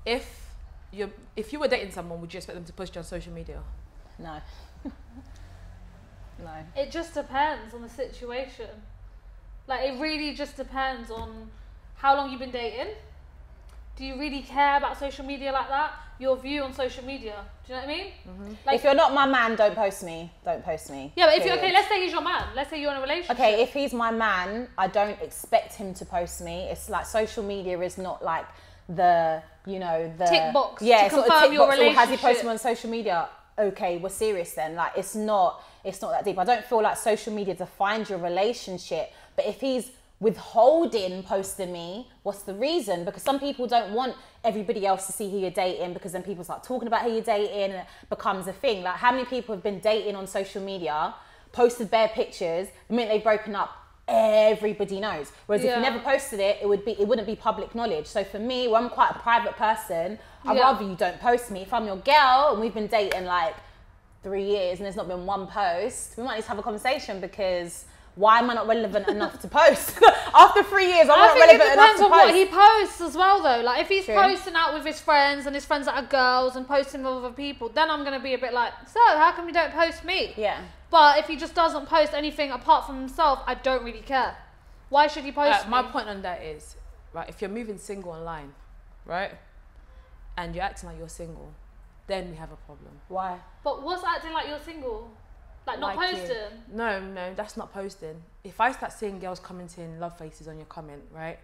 if you were dating someone, would you expect them to post you on social media? No. No. It just depends on the situation. Like, it really just depends on how long you've been dating. Do you really care about social media like that? Your view on social media. Do you know what I mean? Mm-hmm. Like, if you're not my man, don't post me. Don't post me. Yeah, but if you're okay, let's say he's your man. Let's say you're in a relationship. Okay, if he's my man, I don't expect him to post me. It's like social media is not like the, you know, the tick box. Yeah, to it's not confirm a tick your box. Or relationship. has he posted me on social media? Okay, we're serious then. Like, it's not that deep. I don't feel like social media defines your relationship. But if he's withholding posting me, what's the reason? Because some people don't want everybody else to see who you're dating, because then people start talking about who you're dating and it becomes a thing. Like, how many people have been dating on social media, posted bare pictures, the minute they've broken up, everybody knows. Whereas if you never posted it, it wouldn't be public knowledge. So for me, when I'm quite a private person, I'd rather you don't post me. If I'm your girl and we've been dating like 3 years and there's not been one post, we might need to have a conversation, because why am I not relevant enough to post? After 3 years, I'm not relevant enough to post. I think it depends on what he posts as well, though. Like, if he's True. posting out with his friends and his friends that are girls and posting with other people, then I'm going to be a bit like, so how come you don't post me? Yeah. But if he just doesn't post anything apart from himself, I don't really care. Why should he post me? My point on that is, right, if you're moving single online, right, and you're acting like you're single, then we have a problem. Why? But what's acting like you're single? Like, not posting? No, that's not posting. If I start seeing girls commenting love faces on your comment, right,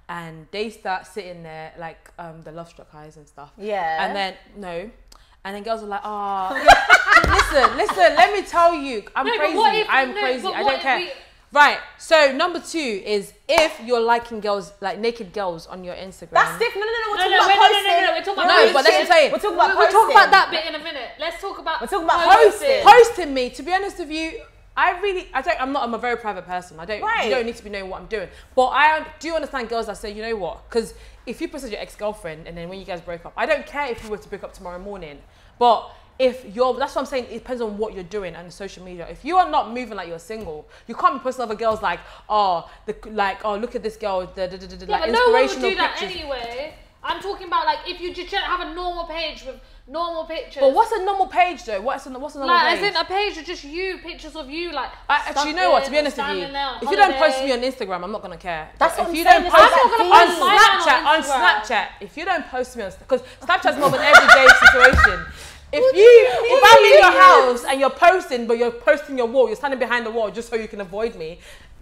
and they start sitting there like the love struck eyes and stuff. Yeah. And then girls are like, oh, listen, let me tell you, I'm crazy. I don't care. Right, so number 2 is if you're liking girls, like naked girls on your Instagram. That's different. No, we're talking about posting. We're talking about no, but that's what I'm saying. We're talking about We'll posting. talk about that bit in a minute. Let's talk about posting. Posting me, to be honest with you, I'm a very private person. You don't need to be knowing what I'm doing. But I do understand girls that say, you know what, because if you posted your ex-girlfriend and then when you guys break up, I don't care if you were to break up tomorrow morning, but that's what I'm saying, it depends on what you're doing on social media. If you are not moving like you're single, you can't be posting other girls like, look at this girl, like but inspirational no one would do that pictures. Anyway. I'm talking about, like, if you just have a normal page with normal pictures. But what's a normal page though? What's a normal page? Like, as in a page with just pictures of you, like. Actually, you know what? To be honest with you, if you don't post me on Instagram, I'm not gonna care. That's but what if you I'm don't saying, post I'm not gonna post post on mine Snapchat, if you don't post me on, because Snapchat's more of an everyday situation. If I'm in your house and you're posting, but you're posting your wall, you're standing behind the wall just so you can avoid me,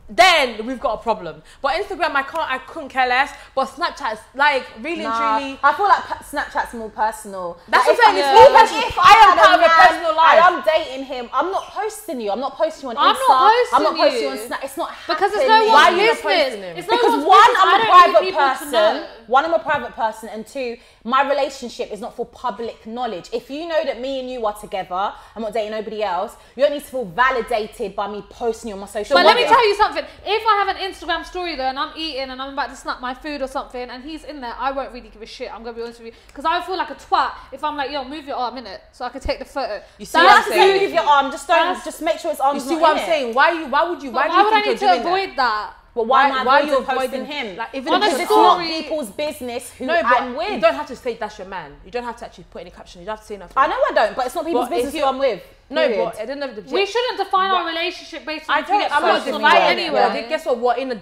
then we've got a problem. But Instagram, I couldn't care less. But Snapchat's like really and truly. I feel like Snapchat's more personal. That's like, what I'm saying. It's more personal. If I am part of a personal life. I'm dating him. I'm not posting you. I'm not posting you on Insta. I'm not posting you on Snap. It's not happening. Because it's no Why one's are you business. posting him? It's no Because one's one, business. I'm a I don't need private people to person. know. One, I'm a private person, and 2, my relationship is not for public knowledge. If you know that me and you are together, I'm not dating nobody else, you don't need to feel validated by me posting you on my social media. But let me tell you something. If I have an Instagram story though, and I'm eating and I'm about to snap my food or something, and he's in there, I won't really give a shit. I'm gonna be honest with you, because I feel like a twat if I'm like, yo, move your arm innit, so I can take the photo. You see what I'm saying? Move your arm. Just make sure it's arms. You see what I'm saying? Why would you Why would I think need you're to doing that? avoid that? But why are you you posting avoiding him? Like, Because it's not people's business who I'm with. You don't have to say that's your man. You don't have to actually put any caption. You don't have to say nothing. I know I don't, but it's not people's business who I'm with. No, but I don't know. We shouldn't define our relationship based on I'm not social defining media it. anyway. Guess what? We're in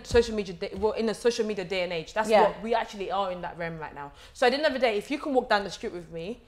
a social media day and age. That's what we actually are in that realm right now. So at the end of the day, if you can walk down the street with me,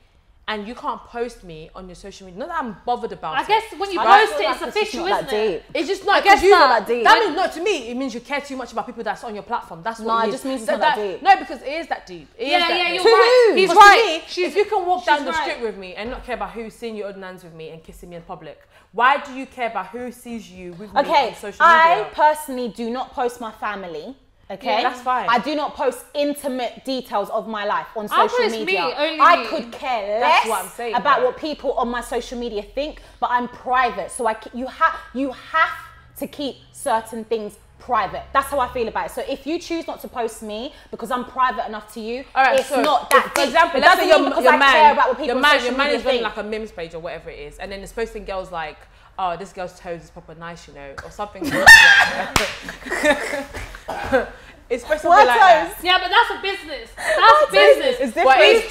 and you can't post me on your social media, not that I'm bothered about it. I guess when you post it, it's official, isn't it? It's just not. I guess that deep. That means not to me. It means you care too much about people that's on your platform. That's what it just means it's that, not that deep. No, because it is that deep. It is that deep. You're right. He's But right. to me, if you can walk down the street with me and not care about who's seeing your ordinance with me and kissing me in public, why do you care about who sees you with me on social media? I personally do not post my family. Okay, that's fine. I do not post intimate details of my life on social media. Only I me. could care That's what I'm less saying, about bro. what people on my social media think, but I'm private, so you have to keep certain things private. That's how I feel about it. So if you choose not to post me because I'm private enough to you, it's not that deep. For example, It let's doesn't say mean because I care about what people on social your man media is running think. like a memes page or whatever it is, and then it's posting girls like, oh, this girl's toes is proper nice, you know, or something. It's supposed to be like that. Yeah, but that's a business. That's business. It's different. But it's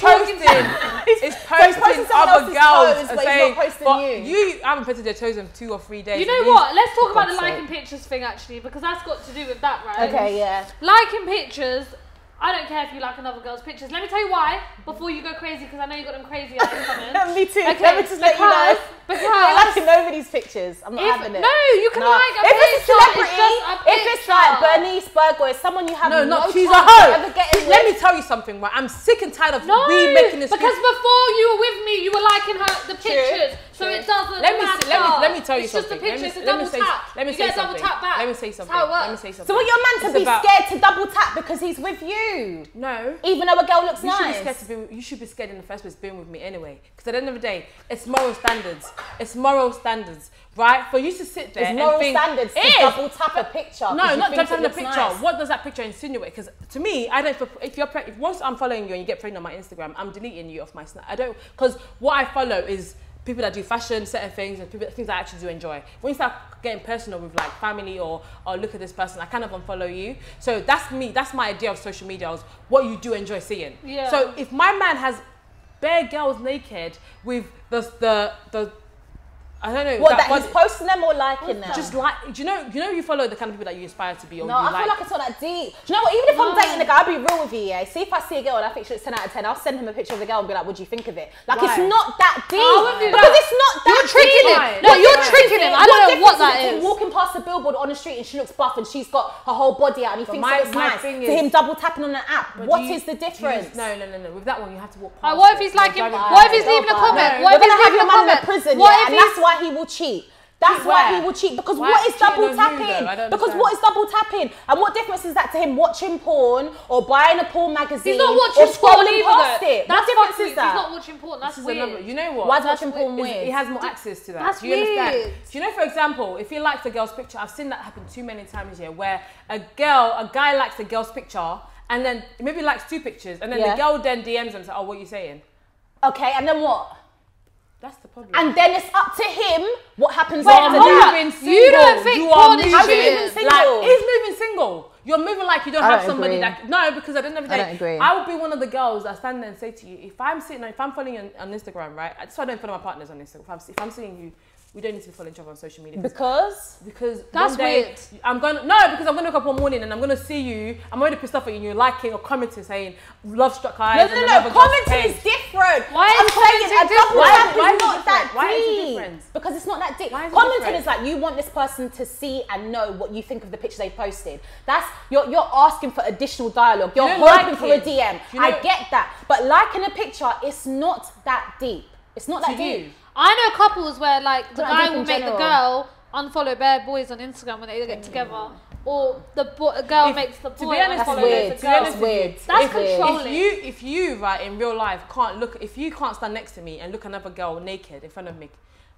posting other girls and saying, you haven't posted your toes in 2 or 3 days. You know what? Let's talk about the liking pictures thing actually, because that's got to do with that, right? Okay, yeah. Liking pictures. I don't care if you like another girl's pictures. Let me tell you why, before you go crazy, because I know you got them crazy eyes coming. Me too. Okay, Let me just let you know. Because I'm liking nobody's pictures. I'm not having it. No, you can like a if picture. It's a celebrity, if it's like Bernice Burgoyne, someone you have no she's chance a hoe. to ever get in Let with. me tell you something, right? I'm sick and tired of we making this. Because before you were with me, you were liking the pictures. So it doesn't matter. Let me tell you it's something. It's just a picture, it's a double tap. Let me say something. Let me say something. Let me say something. So what your man to be scared to double tap because he's with you? No. Even though a girl looks nice. You should be scared in the first place being with me anyway. Because at the end of the day, it's moral standards. It's moral standards, right? For you to sit there and moral think... standards to double tap a picture. No, not double tapping a picture. Nice. What does that picture insinuate? Because to me, I don't... If once I'm following you and you get pregnant on my Instagram, I'm deleting you off my snap. I don't... Because what I follow is people that do fashion, certain things, and things I actually do enjoy. When you start getting personal with like family or look at this person, I kind of unfollow you. So that's me. That's my idea of social media, is what you do enjoy seeing. Yeah. So if my man has bare girls naked with the I don't know. What, that he's posting them or liking them? Just like, do you know you follow the kind of people that you aspire to be, or no, you I feel like it's not that deep. Do you know what? Even if I'm dating a guy, I'll be real with you, yeah. See if I see a girl and I think she looks 10 out of 10, I'll send him a picture of the girl and be like, what do you think of it? Like, it's not that deep. Because it's not that You're tricking deep. him. No, you're tricking him. I don't know what that is. Walking past a billboard on the street and she looks buff and she's got her whole body out and he thinks it's nice. To him double tapping on an app. What is the difference? No. With that one, you have to walk past. What if he's like him? What if he's leaving a comment? What if he's leaving a comment? Prison, yeah, and that's why he will cheat. That's why he will cheat, because what is double tapping? Because what is double tapping? And what difference is that to him watching porn or buying a porn magazine? He's not watching or scrolling porn past it. What difference is that? He's not watching porn. That's weird. You know what? Why is watching porn weird? He has more access to that. That's Do you understand? weird. Do you know, for example, if he likes a girl's picture, I've seen that happen too many times here, where a guy likes a girl's picture and then maybe likes 2 pictures, and then the girl then DMs him and says, "Oh, what are you saying?" Okay, and then what? That's the problem. And then it's up to him what happens You after don't think porn is moving like, he's moving single. You're moving like you don't have somebody agree. that... No, because at the end of the day, I don't agree. I would be one of the girls that stand there and say to you, if I'm following you on Instagram, right? That's why I don't follow my partners on Instagram. If I'm seeing you, we don't need to follow each other on social media. Because that's one day, weird. because I'm gonna wake up one morning and I'm gonna see you. I'm already pissed off at you and you're liking or commenting saying love struck eyes. No. Commenting is different. Why is commenting different? Why is not that Why is it deep? different? Because it's not that deep. Why is it Commenting different? is like you want this person to see and know what you think of the picture they posted. That's you're asking for additional dialogue. You're hoping for a DM. I get that, but liking a picture, it's not that deep. It's not that deep. I know couples where like the guy will make the general. girl unfollow bare boys on Instagram when they get together, or the girl makes the boy to be honest, unfollow weird. the girl. That's weird. That's controlling. If you right in real life if you can't stand next to me and look at another girl naked in front of me,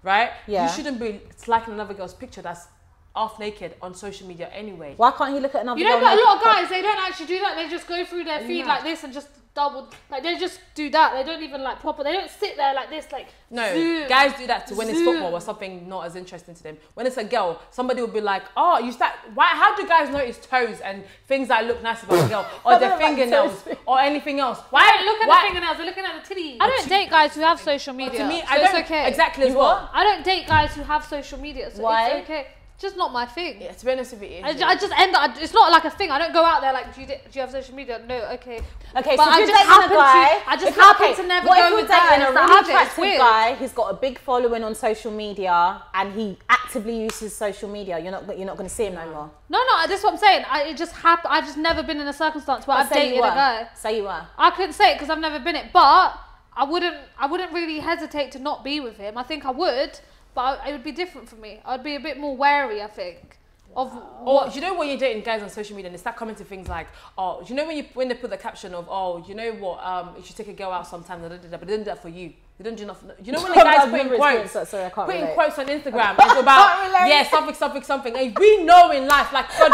right? Yeah. You shouldn't be liking another girl's picture that's half naked on social media anyway. Why can't he look at another? You know, girl but a lot of naked? guys, they don't actually do that. They just go through their feed like this and just they just do that. They don't even like proper. They don't sit there like this, like zoom. Guys do that when it's football or something not as interesting to them. When it's a girl, somebody will be like, "Oh, you start. Why? How do guys notice toes and things that look nice about a girl, or their fingernails, or anything else? Why don't look at the fingernails? They're looking at the titties. I don't date guys who have social media. To me, so it's okay. Exactly as well. I don't date guys who have social media. So Why? it's okay. Just not my thing. Yeah, to be honest with you, I just end up. It's not like a thing. I don't go out there like, do you have social media? No, okay. Okay, but so I if just you're dating a guy, I just happen to never go with that. What if you're dating a really It's attractive weird. guy who's got a big following on social media and he actively uses social media? You're not going to see him no more. No, that's what I'm saying. It just happened. I've just never been in a circumstance where I've dated a guy. Say you were. I couldn't say it because I've never been it, but I wouldn't really hesitate to not be with him. I think I would, but it would be different for me. I'd be a bit more wary, I think. Or you know when you're dating guys on social media and they start commenting things like, oh, you know when they put the caption of, oh, you know what, you should take a girl out sometime, but they didn't do that for you. They didn't do nothing. You know when the guys putting quotes on Instagram, it's about something. And we know in life, like Fred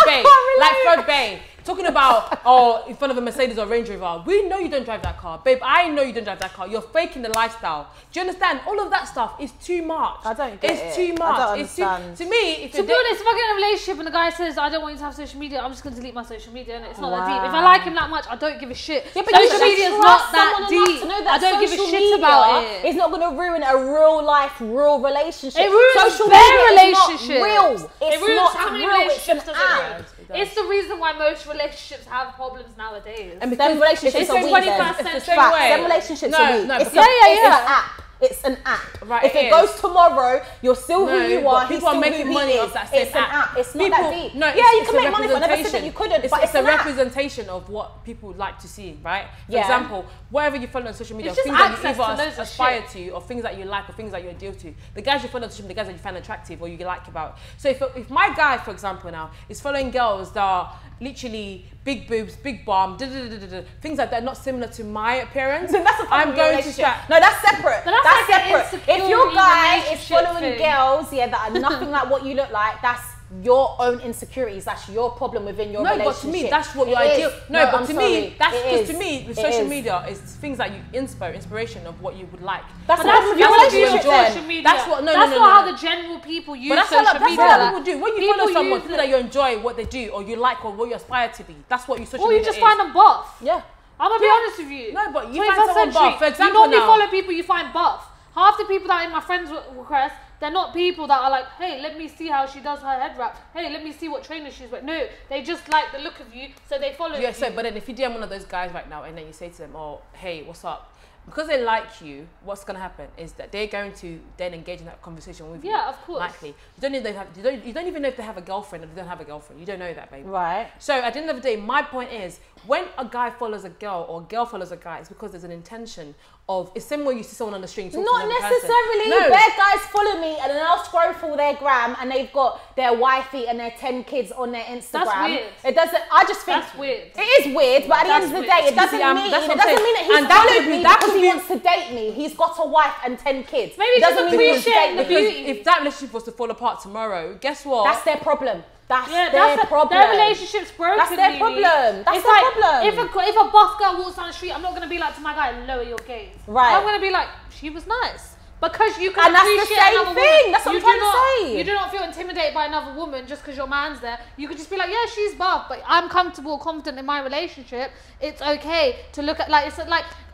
Bay, talking about in front of a Mercedes or Range Rover. We know you don't drive that car, babe. I know you don't drive that car. You're faking the lifestyle. Do you understand? All of that stuff is too much. I don't get it. It's too much. I don't understand. To me, to be honest, if I get in a relationship and the guy says I don't want you to have social media, I'm just going to delete my social media, and it's not that deep. If I like him that much, I don't give a shit. Yeah, but social media is not that deep. I don't give a shit about it. It's not going to ruin a real life, real relationship. It ruins social their relationship. Real. It ruins not how many real. relationships does it ruin? It It's the reason why most relationships have problems nowadays. And because relationships are weak, it's the same way. Them relationships are weak. It's an app. It's an app. Right, if it goes tomorrow, you're still who you are. People are making money off that same It's an app. It's not that deep. No, yeah, you can make money. I never said that you couldn't. But it's a representation of what people like to see, right? For example, whatever you follow on social media, things that you either aspire to, or things that you like, or things that you adhere to. The guys you follow on social media, the guys that you find attractive or you like about. So if my guy, for example, now is following girls that are literally big boobs, big bum, things like that, not similar to my appearance, then that's a I'm going to strap. No, that's separate. That's separate. If your guy is following girls, that are nothing like what you look like, that's your own insecurities. That's your problem within your relationship. No, but to me, that's what your ideal. No, but to me, that's because to me, with social media, is things that you inspiration of what you would like. That's what your relationship social media. That's what. That's not how the general people use social media. That's what people do. When you follow someone, people that you enjoy what they do, or you like, or what you aspire to be. That's what you social media is. Or you just find them buff. Yeah. I'm gonna be honest with you. No, but you find someone buff. For example, you normally follow people you find buff. Half the people that are in my friends request, they're not people that are like, hey, let me see how she does her head wrap. Hey, let me see what trainer she's with. No, they just like the look of you, so they follow you. Yeah, so, but then if you DM one of those guys right now and then you say to them, oh, hey, what's up? Because they like you, what's going to happen is that they're going to then engage in that conversation with you. Yeah, of course. Likely. You don't even know if they have a girlfriend or they don't have a girlfriend. You don't know that, baby. Right. So at the end of the day, my point is, when a guy follows a girl or a girl follows a guy, it's because there's an intention of, it's same way you see someone on the street. Not necessarily. No. Their guys follow me and then I'll scroll through their gram and they've got their wifey and their 10 kids on their Instagram. That's weird. It doesn't, I just think. That's weird. It is weird, but at the end of the day, it doesn't mean that he's followed me because he wants to date me. He's got a wife and 10 kids. Maybe he doesn't appreciate the beauty. If that relationship was to fall apart tomorrow, guess what? That's their problem. That's their problem. Their relationship's broken. That's their problem. That's their problem. If a buff girl walks down the street, I'm not gonna be like to my guy, lower your gaze. Right. I'm gonna be like, she was nice. Because you can that's appreciate the same another thing. woman. That's what I'm trying to say. You do not feel intimidated by another woman just because your man's there. You could just be like, yeah, she's buff, but I'm comfortable, confident in my relationship. It's okay to look at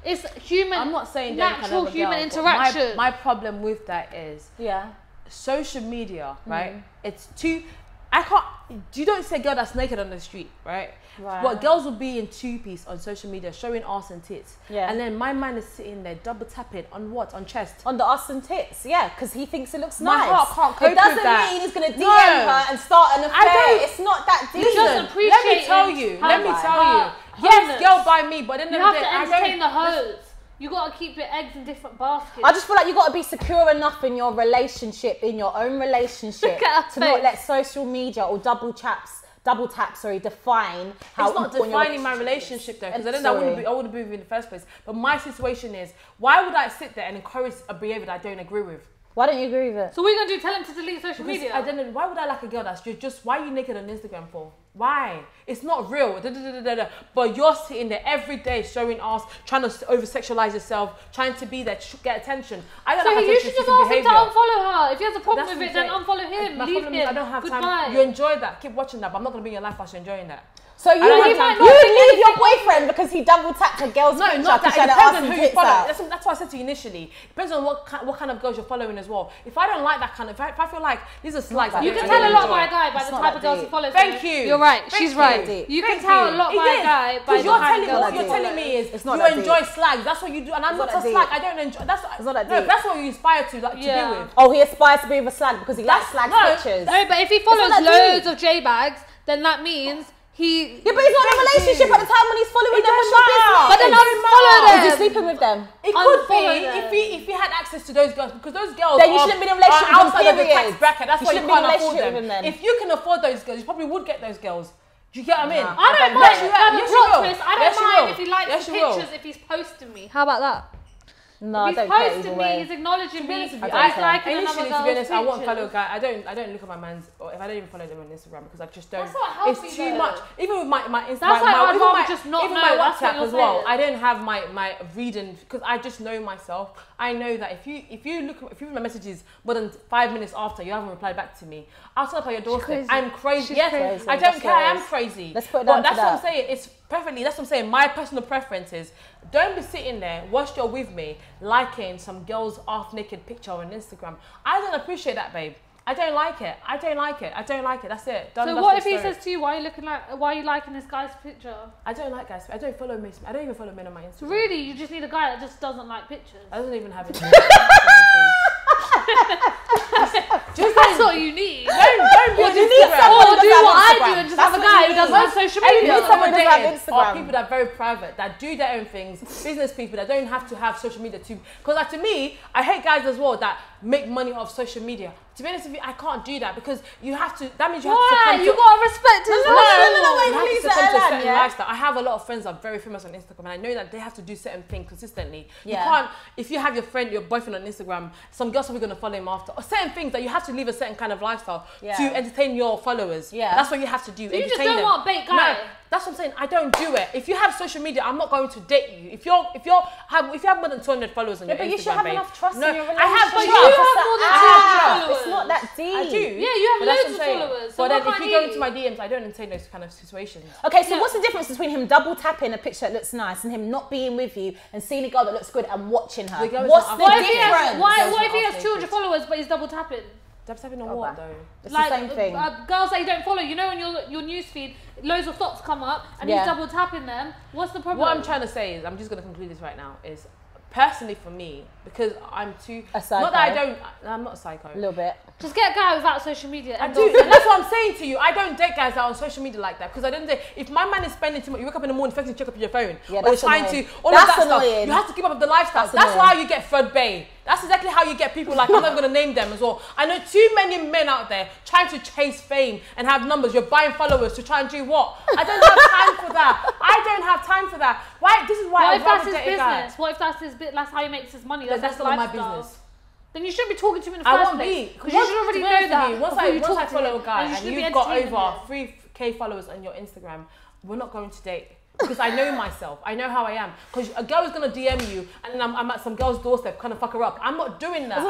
it's human. I'm not saying natural human interaction. My problem with that is social media, right? It's too. You don't say girl that's naked on the street, right? But girls will be in two-piece on social media showing arse and tits. Yeah. And then my man is sitting there double tapping on what? On chest. On the arse and tits, yeah, because he thinks it looks nice. My heart can't cope with that. It doesn't mean he's going to DM her and start an affair. It's not that deep. Let me tell you. Yes, girl by me, but then you have to entertain the hoes. You got to keep your eggs in different baskets. I just feel like you got to be secure enough in your relationship, in your own relationship, to not let social media or double taps, define how. It's not defining my relationship though, because I wouldn't be with you in the first place. But my situation is, why would I sit there and encourage a behaviour that I don't agree with? Why don't you agree with it? So what are you going to do? Tell him to delete social media? I don't know. Why would I like a girl that's just why are you naked on Instagram for? Why? It's not real. But you're sitting there every day showing ass, trying to over-sexualize yourself, trying to be there, get attention. I don't like you should just ask him to unfollow her. If he has a problem with it, then unfollow him. Leave him. I don't have time. You enjoy that. Keep watching that. But I'm not going to be in your life whilst you're enjoying that. So you leave your boyfriend because he double tapped a girl's picture. No, not that. It depends on who you follow. That's what I said to you initially. Depends on what kind of girls you're following as well. If I don't like that kind of, if I feel like these are slights, you can tell a lot by a guy by the type of girls he follows. Thank you. You're right. She's right. You can tell a lot by a guy by the type of girls. What you're telling me is you enjoy slags. That's what you do, and I'm not a slag. I don't enjoy. That's what you aspire to be with. Oh, he aspires to be with a slag because he likes slag pictures. No, but if he follows loads of J bags, then that means. But he's not in a relationship at the time when he's following them. But then unfollow them. Is he sleeping with them? It could be if he had access to those girls, because those girls then you shouldn't be in a relationship outside of the tax bracket. That's why you can't afford them. Then. If you can afford those girls, you probably would get those girls. Do you get what I mean? I don't mind. I don't mind if he likes the pictures if he's posting me. How about that? No, If I he's don't care posting either me, way. he's acknowledging me. Honest with you, He's liking another initially, to girl's be honest, I won't pictures. follow a guy. I don't look at my man's, or if I don't even follow them on Instagram because I just don't. That's not healthy, It's too though. much. Even with my Instagram, That's why I'd rather just not even know. my That's what WhatsApp you're as well. saying. I don't have my reading because I just know myself. I know that if you read my messages more than 5 minutes after you haven't replied back to me, I'll turn up at your doorstep. crazy. I'm crazy. She's Yes, crazy. I don't That's care. what it I am is. crazy. Let's put it down But that's to what I'm that. saying. It's perfectly. That's what I'm saying. My personal preference is don't be sitting there whilst you're with me liking some girl's half naked picture on Instagram. I don't appreciate that, babe. I don't like it. I don't like it. I don't like it. That's it. Done, So dusted, what if he story. says to you, why are you liking this guy's picture? I don't like guys. I don't follow men. I don't even follow men on my Instagram. Really, you just need a guy that just doesn't like pictures. I don't even have it. That's what you need. Don't be on you need Instagram. someone Or who do does what have I do Instagram. and just That's have a what guy you who does need. my social Every media. people someone that who I'm does have dating Instagram. are people that are very private, that do their own things, business people that don't have to have social media to. Because like, to me, I hate guys as well that make money off social media. To be honest with you, I can't do that because you have to. That means you have to Why? succumb You to. gotta respect his No, hustle. You have please to succumb to a let her certain learn, yeah? lifestyle. I have a lot of friends that are very famous on Instagram, and I know that they have to do certain things consistently. You Yeah. can't. If you have your boyfriend on Instagram, some girls are going to follow him after, or certain things that you have to live a certain kind of lifestyle Yeah. to entertain your followers. Yeah. That's what you have to do. You just entertain don't them. want a bait guy. No, that's what I'm saying. I don't do it. If you have social media, I'm not going to date you. If you have more than 200 followers on Yeah, your but Instagram, you should have babe. enough trust No, in your I have relationship. But you trust. have more than Ah, 200 it's not that deep. I do. Yeah, you have But that's loads what of I'm saying. followers. So But then why if can't you go he? into my DMs, I don't entertain those kind of situations. Okay, so Yeah. what's the difference between him double tapping a picture that looks nice and him not being with you and seeing a girl that looks good and watching her? The girl is What's not the after What if he difference. has, difference? what if he Girls has are 200 after followers but he's double tapping? Dabs having on Oh, what bad. though? It's Like the same thing. Girls that you don't follow, you know, on your newsfeed, loads of thoughts come up and Yeah. he's double tapping them. What's the problem? What I'm trying to say is, I'm just going to conclude this right now, is personally for me, because I'm too... A psycho. Not that I don't... I'm not a psycho. A little bit. Just get a guy without social media. I end do, of. and that's what I'm saying to you. I don't date guys that are on social media like that because I don't date. If my man is spending too much, you wake up in the morning, first check up your phone, Yeah, or you're that's trying annoying. to all That's of that annoying. stuff. You have to keep up with the lifestyle. That's That's annoying. why you get third bay. That's exactly how you get people like I'm not going to name them as well. I know too many men out there trying to chase fame and have numbers. You're buying followers to try and do what? I don't have time for that. I don't have time for that. Why? This is why What I'd if that's rather his date a guy. business? What if that's his bit? That's how he makes his money. That's his not my lifestyle. business. Then you shouldn't be talking to him in the I first won't place. be. Because you should already To be honest know with that you, Once before you I talk to follow him. a guy And you and shouldn't be you've got entertaining over him. 3K followers on your Instagram, we're not going to date. Because I know myself. I know how I am. Because a girl is going to DM you and then I'm at some girl's doorstep, kind of fuck her up. I'm not doing that.